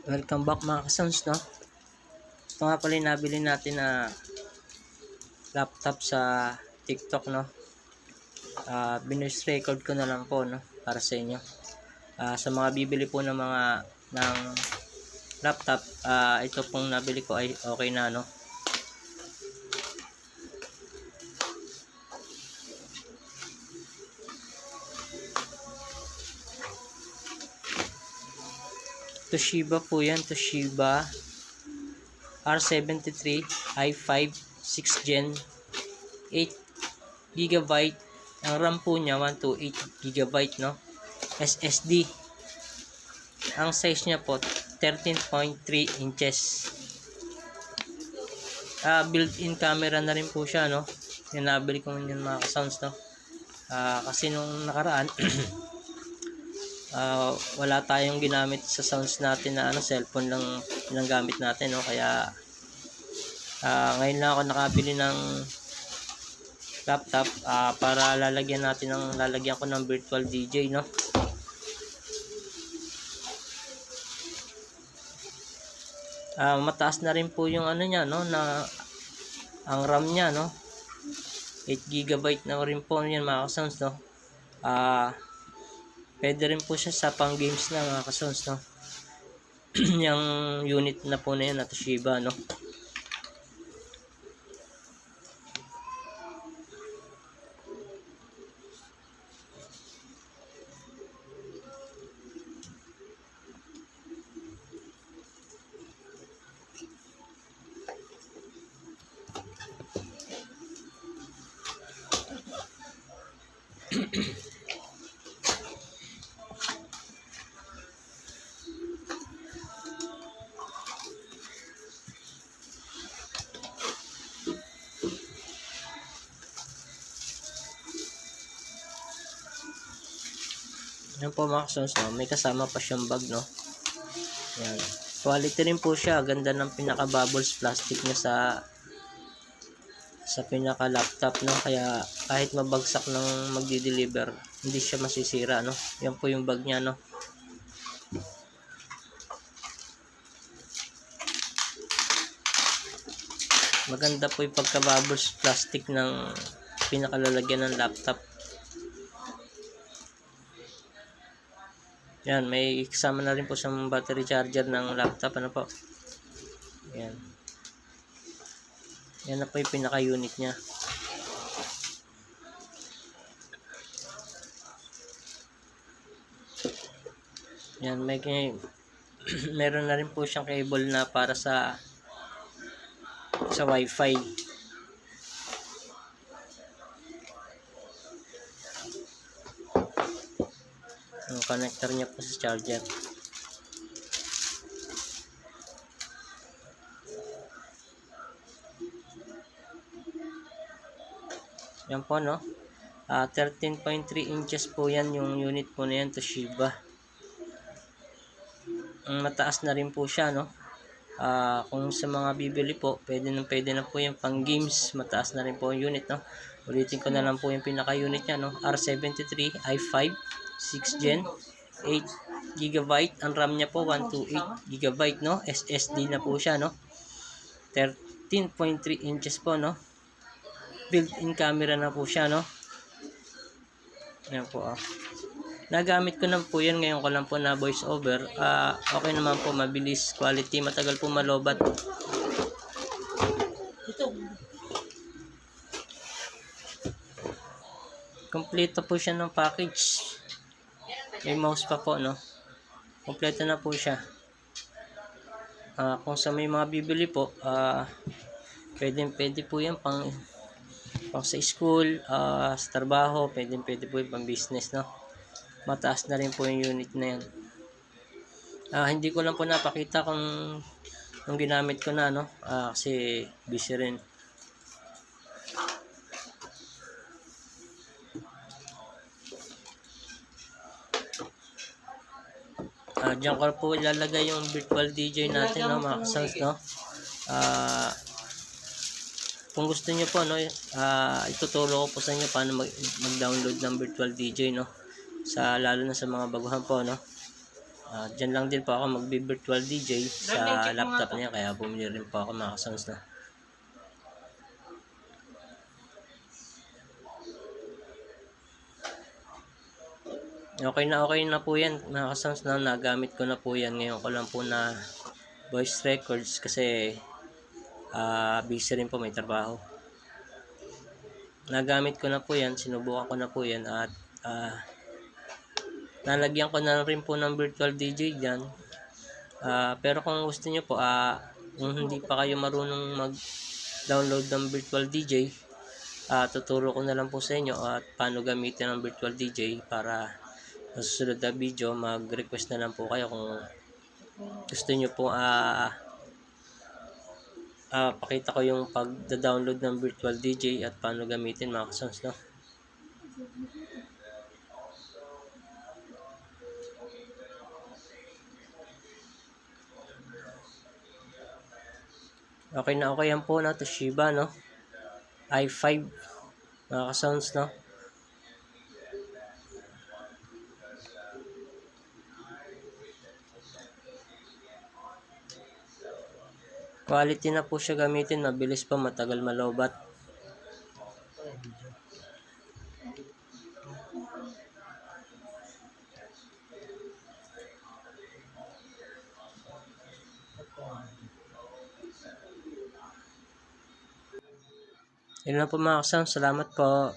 Welcome back mga kasons, no? Ito nga pala yung nabili natin na laptop sa TikTok, no? Binus record ko na lang po, no? Para sa inyo. Sa mga bibili po ng ng laptop, ito pong nabili ko ay okay na, no? Toshiba po yan, Toshiba R73 i5 6 Gen 8GB. Ang RAM po niya 128GB, no? SSD. Ang size niya po 13.3 inches. Built-in camera na rin po siya, no? Yung nabili ko yun mga ka-sounds, no? Kasi nung nakaraan wala tayong ginamit sa sounds natin na cellphone lang gamit natin, no? Kaya ngayon lang ako nakabili ng laptop para lalagyan ko ng virtual DJ, no? Mataas na rin po yung niya, no, na ang RAM niya, no? 8GB na rin po yan mga ka-sounds, no? Pwede rin po siya sa pang games na mga ka-sounds, no? Yung unit na po na yan na Toshiba, no? Yan po mga ka-sounds, no? May kasama pa siyang bag, no? Yan. Quality rin po siya. Ganda ng pinaka bubbles plastic niya sa pinaka laptop, no? Kaya kahit mabagsak ng magdi-deliver, hindi siya masisira, no? Yan po yung bag niya, no? Maganda po yung pagka bubbles plastic ng pinakalalagyan ng laptop. Yan, may kasama na rin po sa battery charger ng laptop, ano po. Yan. Yan na po yung pinaka-unit niya. Yan, meron na rin po siyang cable na para sa Wi-Fi. Ang connector niya po sa charger. Yan po, no? 13.3 inches po yan yung unit po na yan, Toshiba. Mataas na rin po siya, no? Kung sa mga bibili po, pwede na po yung pang games. Mataas na rin po yung unit, no? Ulitin ko na lang po yung pinaka-unit niya, no? R73 i5 6 Gen 8GB. Ang RAM niya po 128GB, no? SSD na po siya, no? 13.3 inches po, no? Built-in camera na po siya, no? Ayan po, nagamit ko na po yan. Ngayon ko lang po na voice over. Okay naman po, mabilis, quality, matagal po malobat. Kompleto po siya ng package. May mouse pa po, no? Kompleto na po siya. Kung sa may mga bibili po, pwede po yan pang sa school, sa trabaho, pwede po yan pang business, no? Mataas na rin po yung unit na yan. Hindi ko lang po napakita kung ginamit ko na, no? Kasi busy rin. Diyan ko po ilalagay yung virtual DJ natin, no, mga ka-sounds, no? Kung gusto niyo po, no, ituturo ko po sa inyo paano mag-download ng virtual DJ, no? Lalo na sa mga baguhan po, no? Dyan lang din po ako magbi-virtual DJ sa laptop niya, kaya bumili rin po ako mga kasons na. Okay na po yan mga kasons na, nagamit ko na po yan. Ngayon ko lang po na voice records kasi busy rin po, may trabaho. Nagamit ko na po yan, sinubukan ko na po yan at nalagyan ko na rin po ng virtual DJ dyan. Pero kung gusto nyo po, kung hindi pa kayo marunong mag-download ng virtual DJ, tuturo ko na lang po sa inyo at paano gamitin ang virtual DJ para sa susunod na video mag-request na lang po kayo kung gusto nyo po pakita ko yung pag-download ng virtual DJ at paano gamitin mga kasons, no? Okay na yan po na Toshiba, no? i5 mga kasons, no? Quality na po siya gamitin, mabilis pa, matagal malobat. Yun lang po mga kasons, salamat po.